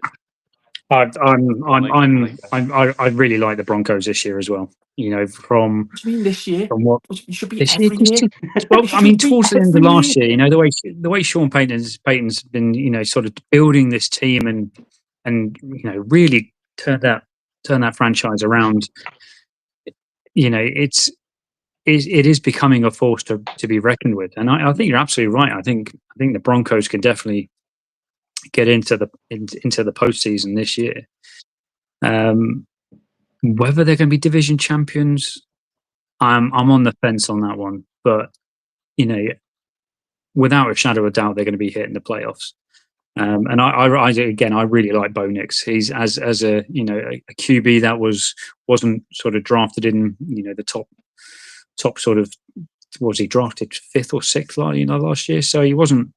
really like the Broncos this year as well. You know, from What do you mean this year? from what You should be this every year. year. Well, It I mean, should be towards the end of every last year. year, you know, the way Sean Payton's been, you know, sort of building this team and you know, really turn that franchise around. You know, it is becoming a force to be reckoned with, and I think you're absolutely right. I think the Broncos can definitely get into the postseason this year. Whether they're going to be division champions, I'm on the fence on that one. But you know, without a shadow of doubt, they're going to be hitting the playoffs. And I again, I really like Bo Nix. He's as a, you know, a QB that wasn't sort of drafted in, you know, the top sort of, was he drafted 5th or 6th last year? So he wasn't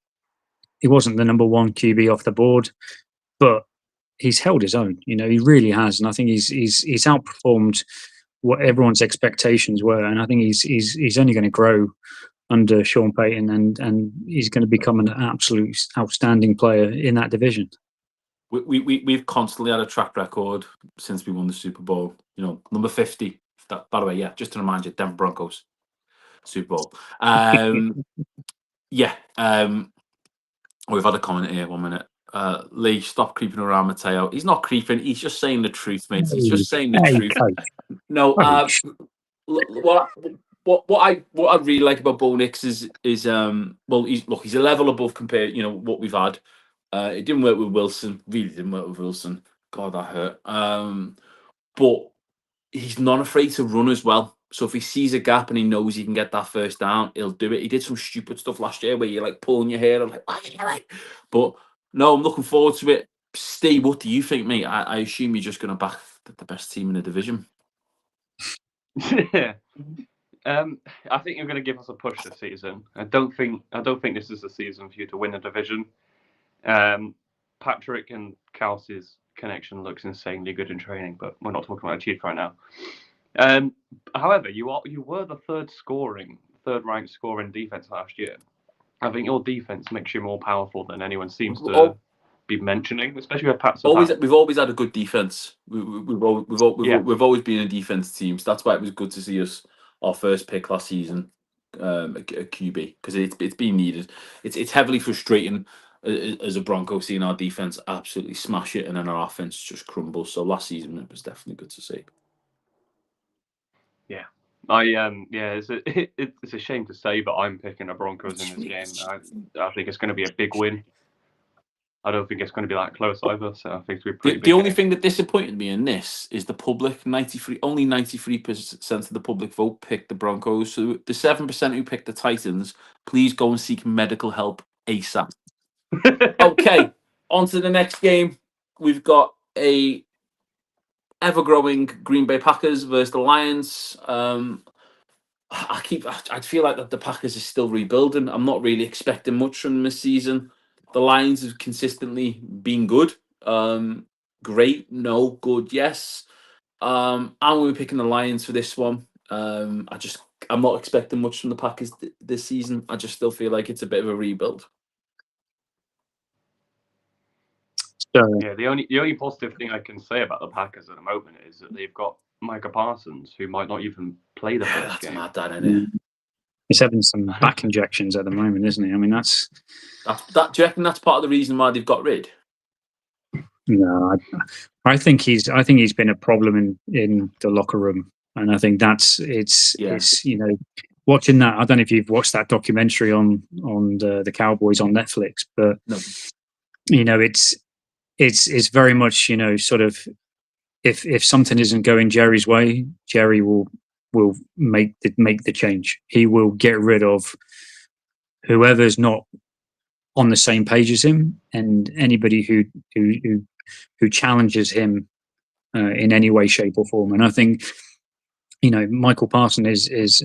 the number one QB off the board, but he's held his own. You know, he really has, and I think he's outperformed what everyone's expectations were, and I think he's only going to grow under Sean Payton, and he's going to become an absolute outstanding player in that division. We've constantly had a track record since we won the Super Bowl. You know, number 50. That, by the way, yeah, just to remind you, Denver Broncos Super Bowl. Yeah. We've had a comment here. 1 minute. Lee, stop creeping around Mateo. He's not creeping. He's just saying the truth, mate. He's just saying the Hey, truth. coach. No. Coach. What I really like about Bo Nix is well, he's a level above compared, you know, what we've had. It didn't work with Wilson. Really didn't work with Wilson. God, that hurt. But he's not afraid to run as well. So if he sees a gap and he knows he can get that first down, he'll do it. He did some stupid stuff last year where you're like pulling your hair. I'm like, but no, I'm looking forward to it. Steve, what do you think, mate? I assume you're just going to back the best team in the division. Yeah. I think you're going to give us a push this season. I don't think this is the season for you to win a division. Patrick and Kelsey's connection looks insanely good in training, but we're not talking about Chiefs right now. However, you were the third ranked scoring defense last year. I think your defense makes you more powerful than anyone seems to be mentioning, especially with Pat. We've always had a good defense. We've always been a defense team. So that's why it was good to see us our first pick last season, a QB, because it's been needed. It's heavily frustrating as a Bronco seeing our defense absolutely smash it and then our offense just crumbles. So last season it was definitely good to see. Yeah. It's a shame to say, but I'm picking the Broncos in this game. I think it's going to be a big win. I don't think it's going to be that close either. So I think it's pretty big. The only thing that disappointed me in this is the public. Only 93% of the public vote picked the Broncos. So the 7% who picked the Titans, please go and seek medical help ASAP. Okay, on to the next game. We've got a ever-growing Green Bay Packers versus the Lions. I feel like that the Packers are still rebuilding. I'm not really expecting much from them this season. The Lions have consistently been good. Great, no, good, yes. I'm going to be picking the Lions for this one. I'm not expecting much from the Packers this season. I just still feel like it's a bit of a rebuild. Yeah, the only positive thing I can say about the Packers at the moment is that they've got Micah Parsons, who might not even play the first game. That's mad, isn't it? He's having some back injections at the moment, isn't he? I mean, do you reckon that's part of the reason why they've got rid? No, I think he's been a problem in the locker room, and I think it's watching that. I don't know if you've watched that documentary on the Cowboys on Netflix, but No. It's very much sort of if something isn't going Jerry's way, Jerry will make the change. He will get rid of whoever's not on the same page as him, and anybody who challenges him in any way, shape, or form. And I think Michael Parsons is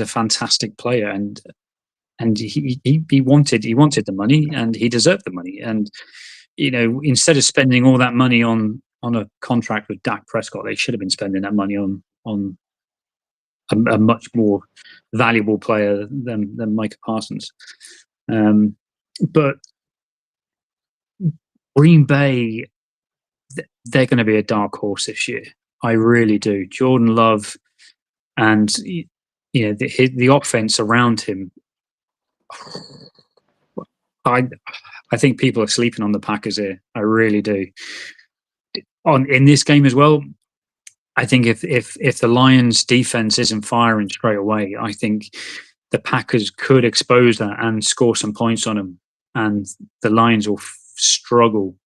a fantastic player, and he wanted the money, and he deserved the money. And instead of spending all that money on a contract with Dak Prescott, they should have been spending that money on a much more valuable player than Micah Parsons. But Green Bay, they're going to be a dark horse this year. I really do. Jordan Love and the offense around him. I think people are sleeping on the Packers here. I really do. In this game as well, I think if the Lions' defense isn't firing straight away, I think the Packers could expose that and score some points on them, and the Lions will struggle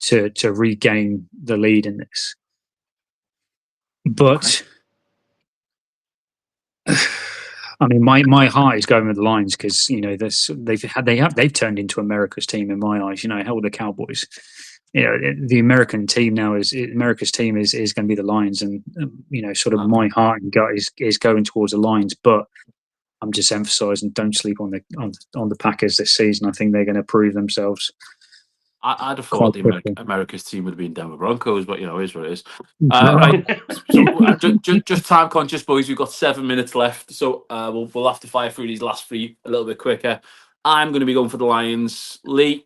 to regain the lead in this. But I mean, my heart is going with the Lions because they've turned into America's team in my eyes. Hell with the Cowboys. The American team now America's team is going to be the Lions, and sort of my heart and gut is going towards the Lions. But I'm just emphasising, don't sleep on the Packers this season. I think they're going to prove themselves. I'd have thought America's team would have been Denver Broncos, but it is what it is. Right. So just time conscious, boys. We've got 7 minutes left, so we'll have to fire through these last three a little bit quicker. I'm going to be going for the Lions. Lee,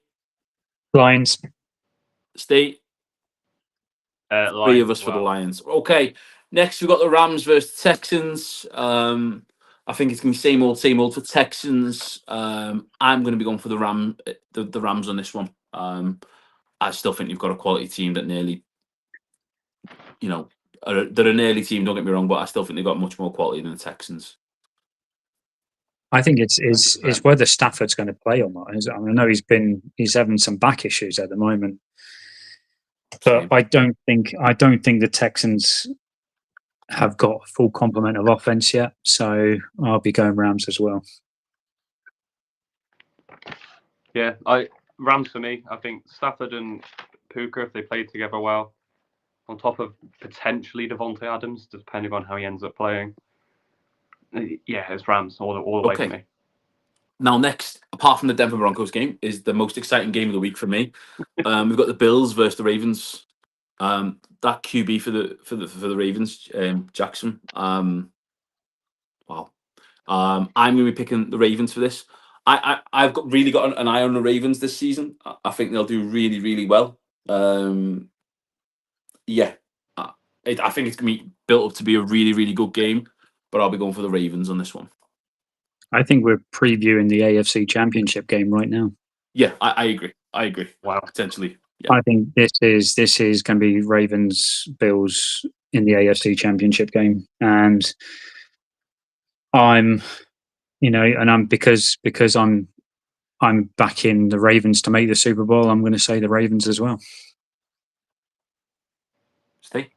Lions. Steve, Lions three of us for the Lions. Okay. Next, we've got the Rams versus Texans. I think it's going to be same old for Texans. I'm going to be going for the Rams on this one. I still think you've got a quality team that nearly, they're an early team. Don't get me wrong, but I still think they've got much more quality than the Texans. I think it's whether Stafford's going to play or not. I know he's having some back issues at the moment, but I don't think the Texans have got a full complement of offense yet. So I'll be going Rams as well. Yeah, Rams for me. I think Stafford and Puka, if they play together well, on top of potentially Devontae Adams, depending on how he ends up playing. Yeah, it's Rams all the way for me. Now, next, apart from the Denver Broncos game, is the most exciting game of the week for me. We've got the Bills versus the Ravens. That QB for the Ravens, Jackson. Wow. I'm going to be picking the Ravens for this. I've really got an eye on the Ravens this season. I think they'll do really, really well. I think it's going to be built up to be a really, really good game, but I'll be going for the Ravens on this one. I think we're previewing the AFC Championship game right now. Yeah, I agree. Wow. Potentially. Yeah. I think this is going to be Ravens Bills in the AFC Championship game, and I'm because I'm backing the Ravens to make the Super Bowl. I'm going to say the Ravens as well. Steve?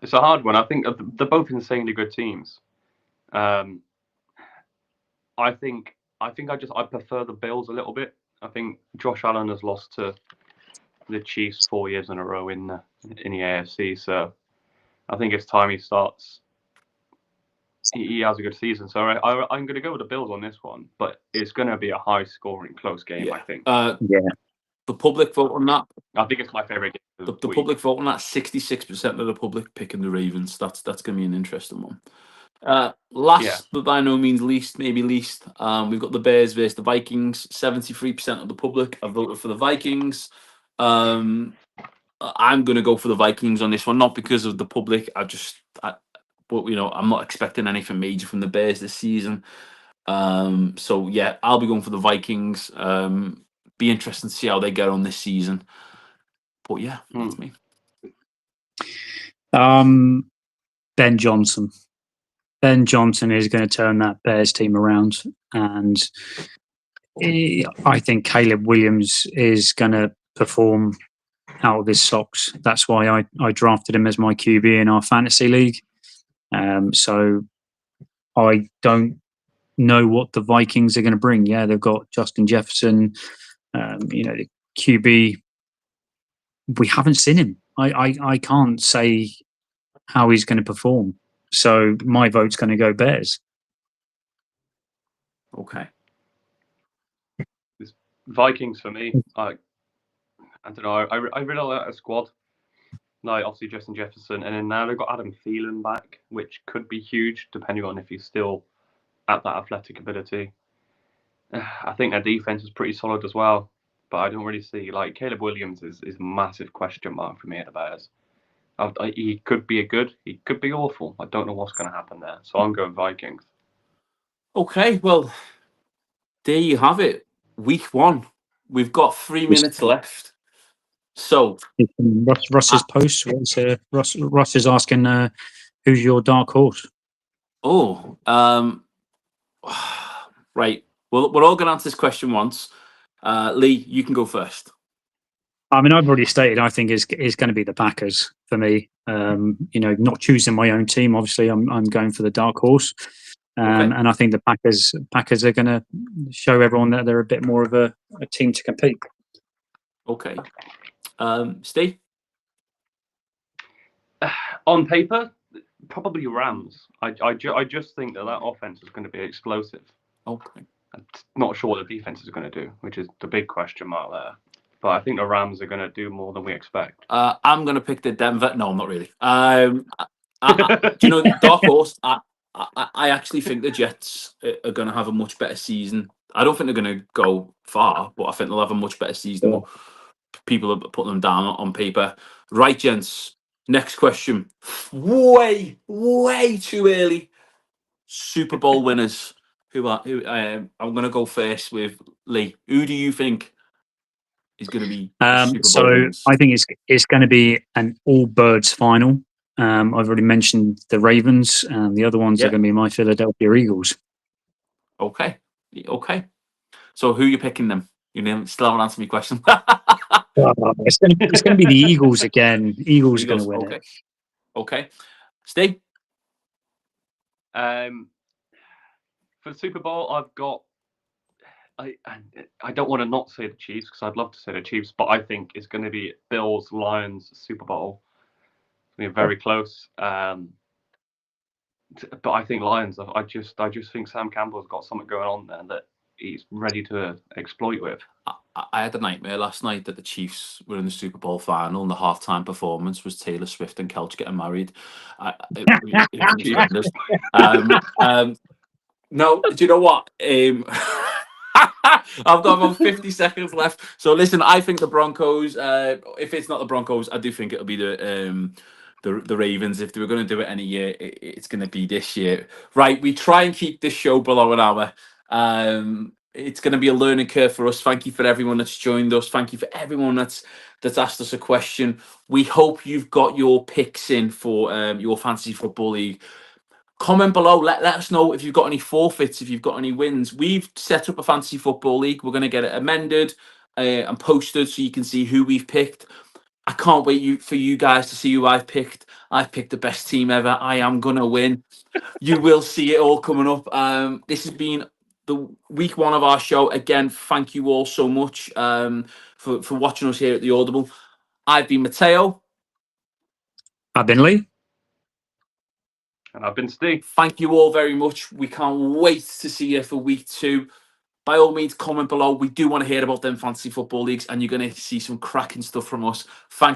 It's a hard one. I think they're both insanely good teams. I think I prefer the Bills a little bit. I think Josh Allen has lost to the Chiefs 4 years in a row in the AFC, so I think it's time he starts. He has a good season, so I'm going to go with the Bills on this one, but it's going to be a high-scoring, close game. I think. The public vote on that. I think it's my favorite game. The public vote on that. 66% of the public picking the Ravens. That's going to be an interesting one. Last but by no means least, maybe least, we've got the Bears versus the Vikings. 73% of the public have voted for the Vikings. I'm going to go for the Vikings on this one, not because of the public. But I'm not expecting anything major from the Bears this season. So yeah, I'll be going for the Vikings. Be interesting to see how they get on this season. But yeah, that's me. Ben Johnson. Ben Johnson is going to turn that Bears team around, and I think Caleb Williams is going to perform out of his socks. That's why I drafted him as my QB in our fantasy league. So I don't know what the Vikings are going to bring. Yeah, they've got Justin Jefferson. The QB. We haven't seen him. I can't say how he's going to perform. So my vote's going to go Bears. Okay. Vikings for me. I don't know. I really like a squad. Like obviously Justin Jefferson, and then now they've got Adam Thielen back, which could be huge depending on if he's still at that athletic ability. I think their defense is pretty solid as well, but I don't really see like Caleb Williams is a massive question mark for me at the Bears. He could be he could be awful. I don't know what's going to happen there, so I'm going Vikings. Okay, well, there you have it. Week 1. We've got 3 minutes left. So Russ's post. Russ is asking, who's your dark horse? Oh, right. Well, we're all going to answer this question once. Lee, you can go first. I mean, I've already stated I think is going to be the Packers for me. Not choosing my own team. Obviously, I'm going for the dark horse, and I think the Packers are going to show everyone that they're a bit more of a team to compete. Okay, Steve. On paper, probably Rams. I just think that offense is going to be explosive. Okay. I'm not sure what the defense is going to do, which is the big question mark there. But I think the Rams are going to do more than we expect. I'm going to pick the Denver. No, I'm not really. Do you know, dark horse? I actually think the Jets are going to have a much better season. I don't think they're going to go far, but I think they'll have a much better season. Yeah. People are putting them down on paper. Right, gents. Next question. Way too early. Super Bowl winners. I'm going to go first with Lee. Who do you think is going to be Super Bowl winners? I think it's going to be an all birds final. I've already mentioned the Ravens, and the other ones are going to be my Philadelphia Eagles. Okay. So who are you picking them? You still haven't answered my question. It's going to be the Eagles again. Eagles are going to win it. Okay. Steve? For the Super Bowl, I've got. I don't want to not say the Chiefs because I'd love to say the Chiefs, but I think it's going to be Bills Lions Super Bowl. It's going to be very close. But I think Lions. I just think Sam Campbell's got something going on there that he's ready to exploit with. I had a nightmare last night that the Chiefs were in the Super Bowl final and the halftime performance was Taylor Swift and Kelch getting married. No, do you know what? I've got about 50 seconds left. So listen, I think the Broncos. If it's not the Broncos, I do think it'll be the Ravens. If they were going to do it any year, it's going to be this year. Right? We try and keep this show below an hour. It's going to be a learning curve for us. Thank you for everyone that's joined us. Thank you for everyone that's asked us a question. We hope you've got your picks in for your fantasy football league. Comment below. Let us know if you've got any forfeits, if you've got any wins. We've set up a fantasy football league. We're going to get it amended and posted so you can see who we've picked. I can't wait for you guys to see who I've picked. I've picked the best team ever. I am going to win. You will see it all coming up. This has been the week 1 of our show. Again, thank you all so much for watching us here at the Audible. I've been Matteo. I've been Lee. And I've been Steve. Thank you all very much. We can't wait to see you for week 2. By all means, comment below. We do want to hear about them fantasy football leagues, and you're going to see some cracking stuff from us. Thank you.